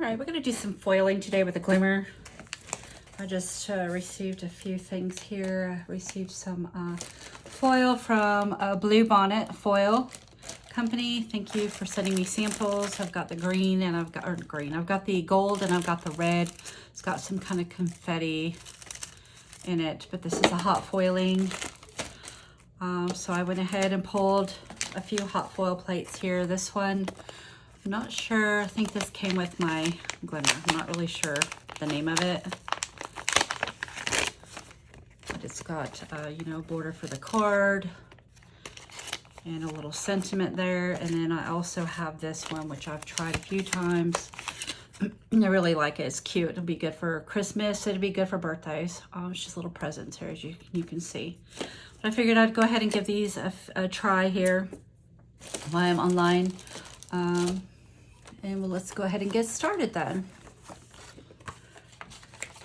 All right, we're gonna do some foiling today with a Glimmer. I just received a few things here. I received some foil from Blue Bonnet Foil Company. Thank you for sending me samples. I've got the green and I've got the gold and I've got the red. It's got some kind of confetti in it, but this is a hot foiling. So I went ahead and pulled a few hot foil plates here. This one, I'm not sure. I think this came with my Glimmer. I'm not really sure the name of it. But it's got, you know, border for the card and a little sentiment there. And then I also have this one, which I've tried a few times. I really like it. It's cute. It'll be good for Christmas. It'll be good for birthdays. It's just little presents here, as you can see. But I figured I'd go ahead and give these a try here while I'm online. And well, let's go ahead and get started then.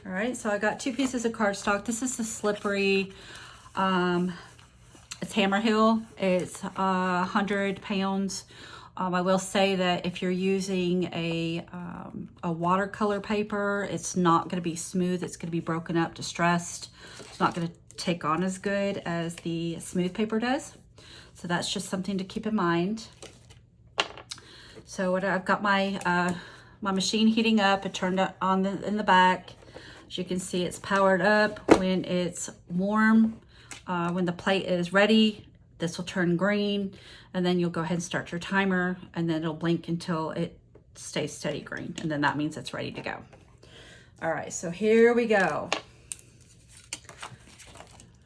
All right, so I got 2 pieces of cardstock. This is the slippery, it's Hammerhill. It's 100 pounds. I will say that if you're using a watercolor paper, it's not going to be smooth. It's going to be broken up, distressed. It's not going to take on as good as the smooth paper does. So that's just something to keep in mind. So what I've got my my machine heating up. It turned on in the back. As you can see, it's powered up. When it's warm, when the plate is ready, this will turn green, and then you'll go ahead and start your timer, and then it'll blink until it stays steady green, and then that means it's ready to go. All right, so here we go.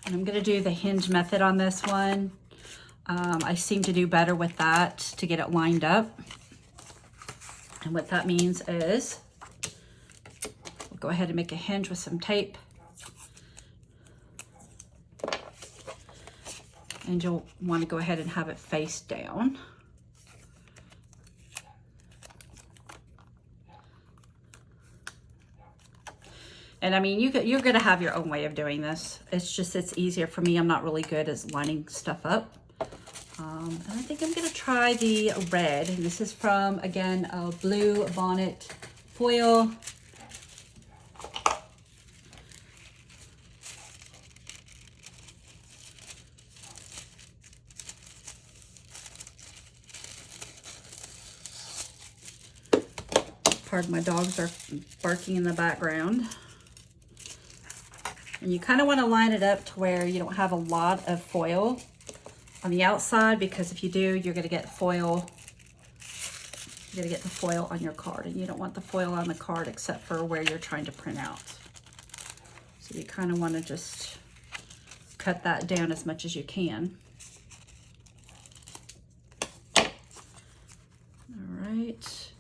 And I'm gonna do the hinge method on this one. I seem to do better with that to get it lined up. And what that means is, we'll go ahead and make a hinge with some tape. And you'll want to go ahead and have it face down. And I mean, you're going to have your own way of doing this. It's easier for me. I'm not really good at lining stuff up. And I think I'm going to try the red. And this is from, again, Blue Bonnet Foil. Pardon, my dogs are barking in the background. And you kind of want to line it up to where you don't have a lot of foil on the outside, because if you do, you're going to get foil. You're going to get the foil on your card, and you don't want the foil on the card except for where you're trying to print out. So you kind of want to just cut that down as much as you can. All right.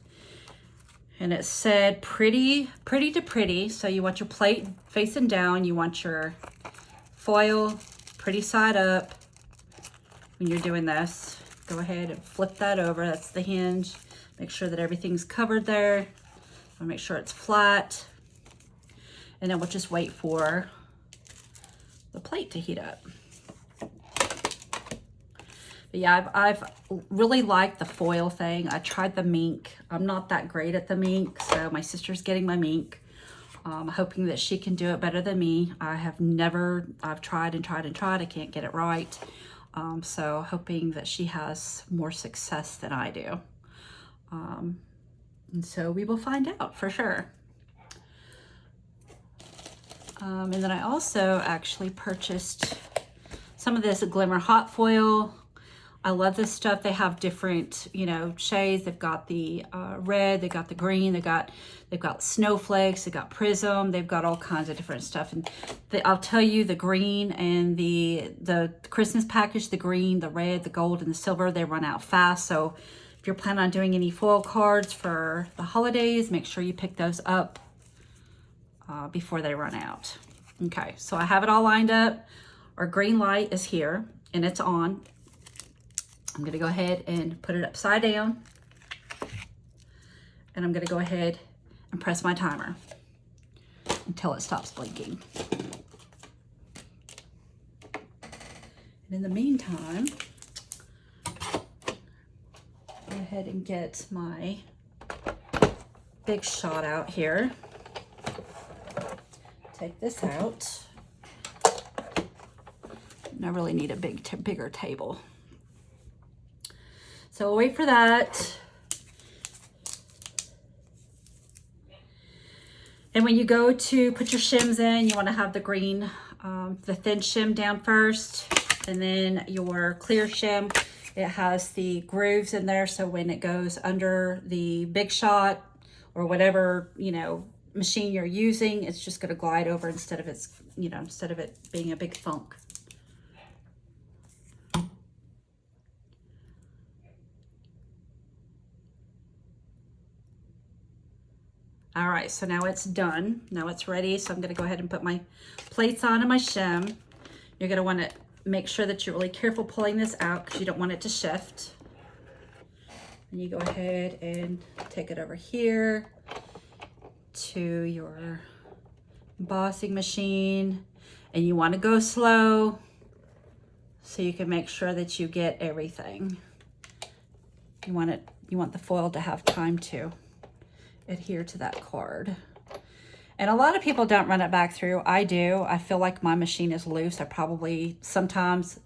And it said pretty to pretty. So you want your plate facing down. You want your foil pretty side up. When you're doing this, go ahead and flip that over. That's the hinge. Make sure that everything's covered there. I'll make sure it's flat. And then we'll just wait for the plate to heat up. But yeah, I've really liked the foil thing. I tried the mink. I'm not that great at the mink, so my sister's getting my mink. Hoping that she can do it better than me. I've tried and tried and tried. I can't get it right. So hoping that she has more success than I do. And so we will find out for sure. And then I also actually purchased some of this Glimmer hot foil. I love this stuff. They have different, you know, shades. They've got the red, they've got the green, they've got snowflakes, they've got prism, they've got all kinds of different stuff. And I'll tell you, the green and the Christmas package, the green, the red, the gold, and the silver, they run out fast. So if you're planning on doing any foil cards for the holidays, make sure you pick those up before they run out. Okay, so I have it all lined up. Our green light is here and it's on. I'm gonna go ahead and put it upside down, and I'm gonna go ahead and press my timer until it stops blinking. And in the meantime, go ahead and get my big shot out here. Take this out. And I really need a bigger table. So we'll wait for that. And when you go to put your shims in, you want to have the green, the thin shim down first, and then your clear shim. It has the grooves in there, so when it goes under the big shot or whatever, you know, machine you're using, it's just going to glide over instead of it's, you know, instead of it being a big thunk. All right, so now it's done. Now it's ready. So I'm going to go ahead and put my plates on and my shim. You're going to want to make sure that you're really careful pulling this out because you don't want it to shift. And you go ahead and take it over here to your embossing machine. And you want to go slow so you can make sure that you get everything. You want the foil to have time to adhere to that card. And a lot of people don't run it back through. I do. I feel like my machine is loose. I probably sometimes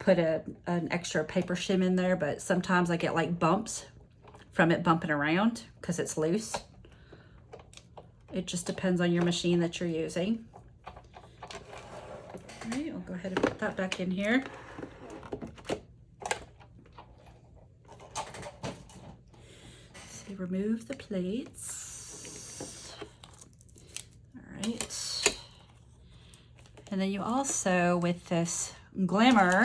put an extra paper shim in there, but sometimes I get like bumps from it bumping around because it's loose. It just depends on your machine that you're using. All right, I'll go ahead and put that back in here. So remove the plates. All right. And then you also, with this Glimmer,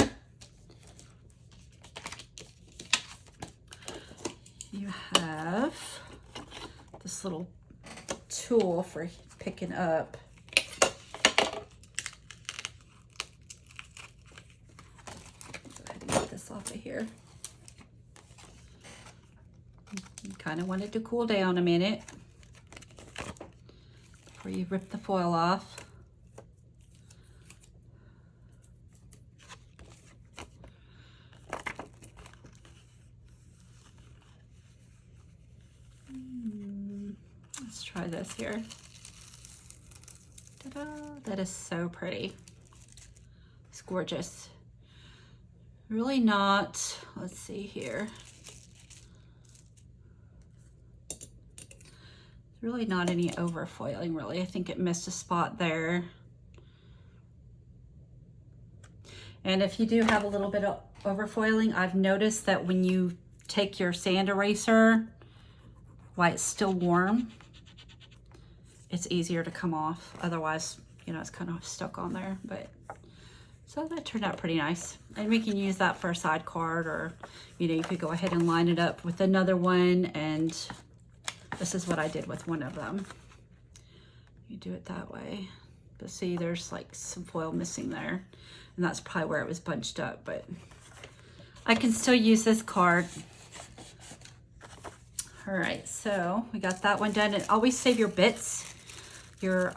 you have this little tool for picking up off of here. You kind of want it to cool down a minute before you rip the foil off. Let's try this here. Ta-da! That is so pretty. It's gorgeous. Really not, let's see here. Really not any overfoiling really. I think it missed a spot there. And if you do have a little bit of overfoiling, I've noticed that when you take your sand eraser, while it's still warm, it's easier to come off. Otherwise, you know, it's kind of stuck on there, but so that turned out pretty nice. And we can use that for a side card, or, you know, you could go ahead and line it up with another one. And this is what I did with one of them. You do it that way. But see, there's like some foil missing there. And that's probably where it was bunched up, but I can still use this card. All right, so we got that one done. And always save your bits, your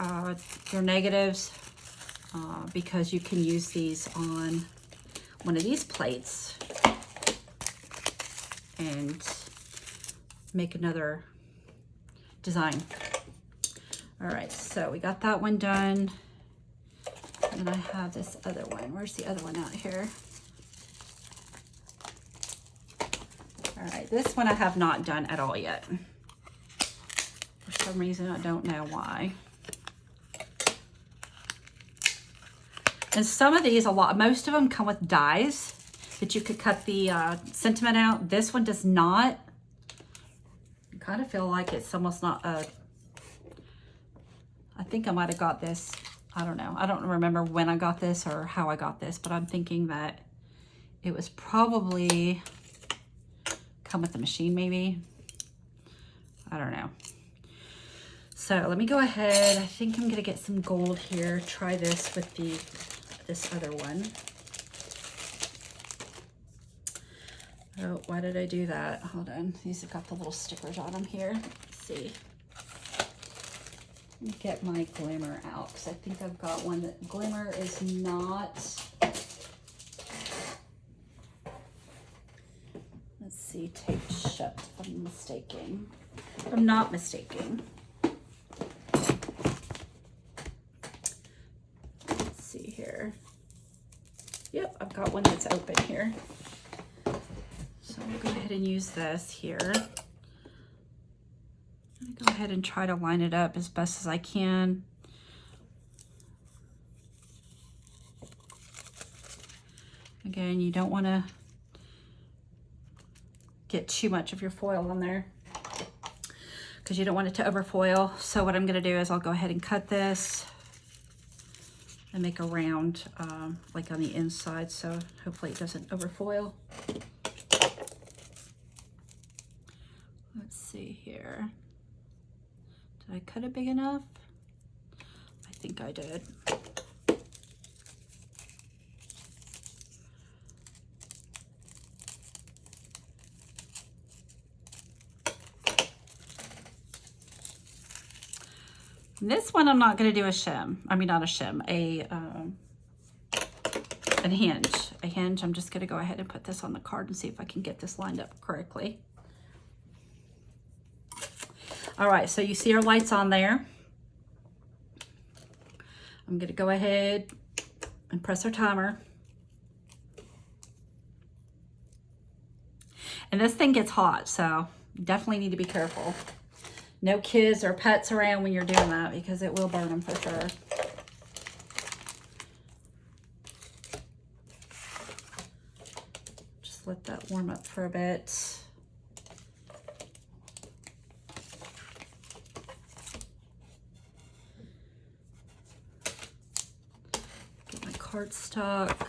negatives, because you can use these on one of these plates and make another design. All right, so we got that one done. And I have this other one. Where's the other one out here? All right, this one I have not done at all yet. For some reason, I don't know why. And some of these, most of them come with dies that you could cut the sentiment out. This one does not. I kind of feel like it's almost not a, I think I might have got this, I don't know. I don't remember when I got this or how I got this, but I'm thinking that it was probably come with the machine maybe. I don't know. So let me go ahead. I think I'm gonna get some gold here. Try this with this other one. Oh, why did I do that? Hold on. These have got the little stickers on them here. Let's see. Let me get my Glimmer out because I think I've got one that Glimmer is not. Let's see, taped shut if I'm mistaken. if I'm not mistaken. Let's see here. Yep, I've got one that's open here. So I'll go ahead and use this here. I'm gonna go ahead and try to line it up as best as I can. Again, you don't want to get too much of your foil on there because you don't want it to overfoil. So what I'm going to do is I'll go ahead and cut this and make a round like on the inside, so hopefully it doesn't overfoil. Let's see here. Did I cut it big enough? I think I did. This one I'm not going to do a shim. I mean, not a shim, a hinge. A hinge. I'm just going to go ahead and put this on the card and see if I can get this lined up correctly. All right, so you see our lights on there. I'm going to go ahead and press our timer. And this thing gets hot, so you definitely need to be careful. No kids or pets around when you're doing that because it will burn them for sure. Just let that warm up for a bit. Get my cardstock.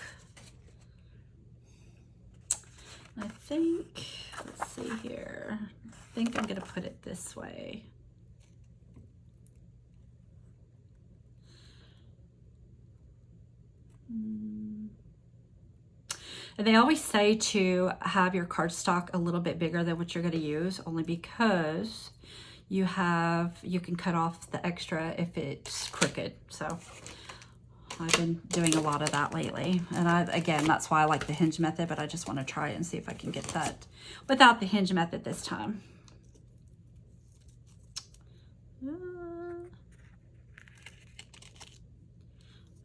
I think, let's see here. I think I'm going to put it this way. And they always say to have your cardstock a little bit bigger than what you're going to use, only because you can cut off the extra if it's crooked. So I've been doing a lot of that lately. And again, that's why I like the hinge method, but I just want to try it and see if I can get that without the hinge method this time.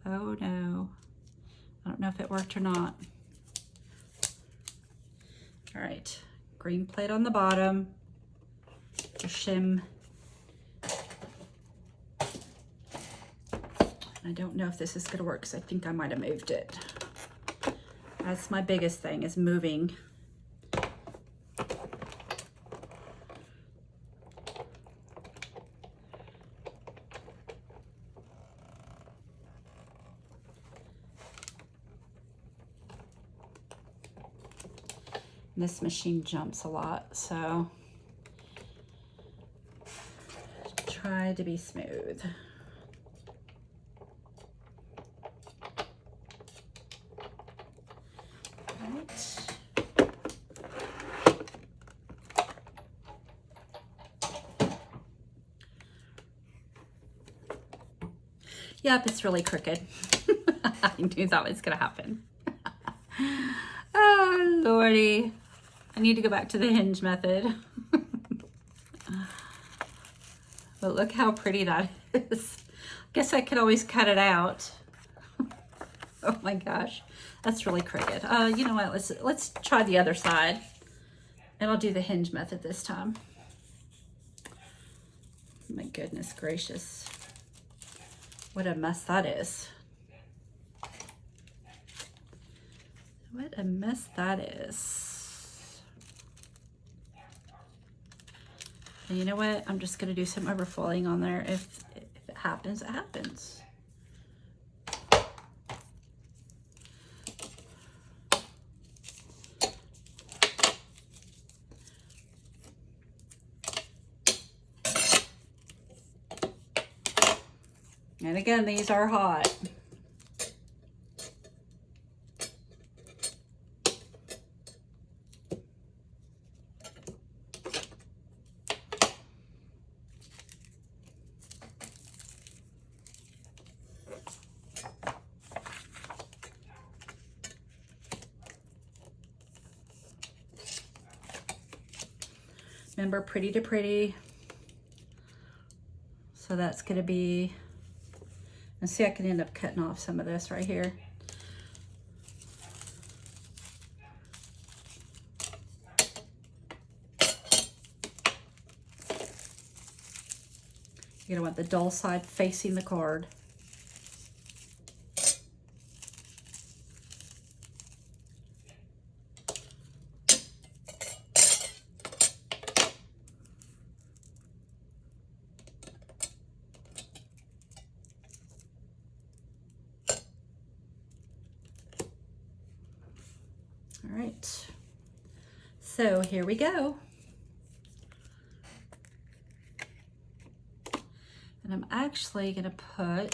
Oh no, I don't know if it worked or not. All right, green plate on the bottom, your shim. I don't know if this is gonna work because I think I might have moved it. That's my biggest thing, is moving. This machine jumps a lot, so try to be smooth. Right. Yep, it's really crooked. I knew that was gonna happen. Oh, Lordy. I need to go back to the hinge method. But look how pretty that is. Guess I could always cut it out. Oh my gosh, that's really crooked. You know what, let's try the other side. And I'll do the hinge method this time. My goodness gracious. What a mess that is. What a mess that is. And you know what? I'm just going to do some overfoiling on there. If it happens, it happens. And again, these are hot. Remember, pretty to pretty. So that's going to be, and see, I can end up cutting off some of this right here. You're going to want the dull side facing the card. All right, so here we go. And I'm actually going to put,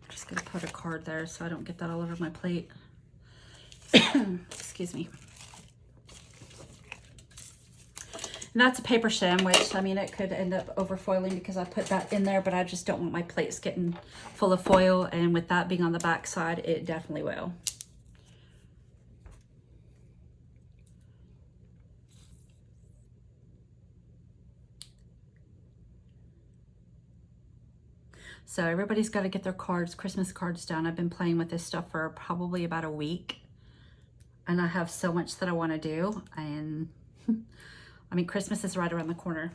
just going to put a card there so I don't get that all over my plate. Excuse me. And that's a paper shim, which, I mean, it could end up overfoiling because I put that in there, but I just don't want my plates getting full of foil. And with that being on the back side, it definitely will. So everybody's got to get their cards, Christmas cards done. I've been playing with this stuff for probably about a week. And I have so much that I want to do. And I mean, Christmas is right around the corner.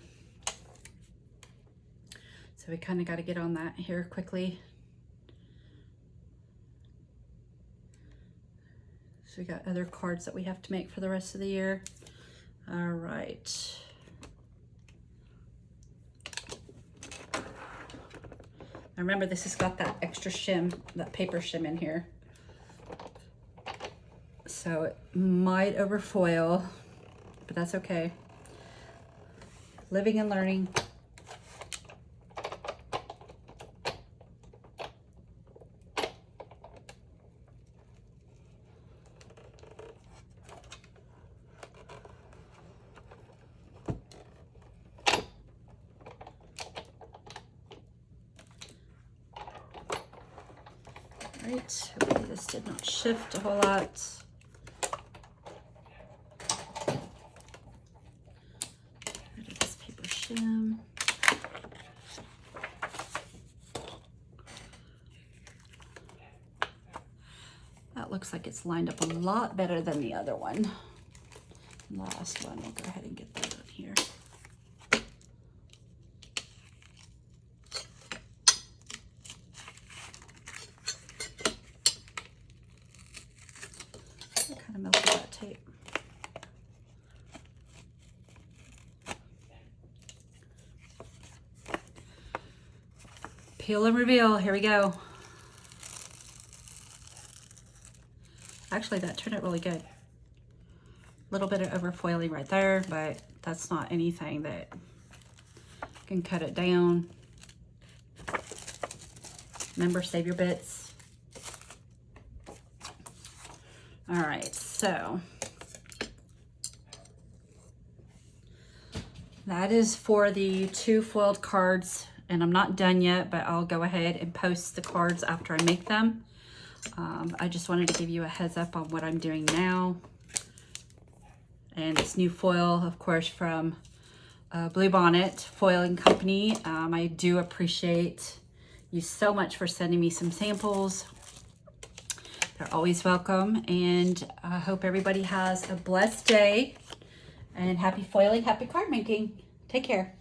So we kind of got to get on that here quickly. So we got other cards that we have to make for the rest of the year. All right. Now remember, this has got that extra shim, that paper shim in here. So it might overfoil, but that's okay. Living and learning. All right, hopefully this did not shift a whole lot. That looks like it's lined up a lot better than the other one. Last one, we'll go ahead and get that on here. I kind of melted that tape. Peel and reveal, here we go. Actually, that turned out really good. A little bit of overfoiling right there, but that's not anything that can cut it down. Remember, save your bits. All right, so that is for the 2 foiled cards, and I'm not done yet, but I'll go ahead and post the cards after I make them. I just wanted to give you a heads up on what I'm doing now. And this new foil, of course, from Blue Bonnet Foiling Company. I do appreciate you so much for sending me some samples. They're always welcome. And I hope everybody has a blessed day. And happy foiling, happy card making. Take care.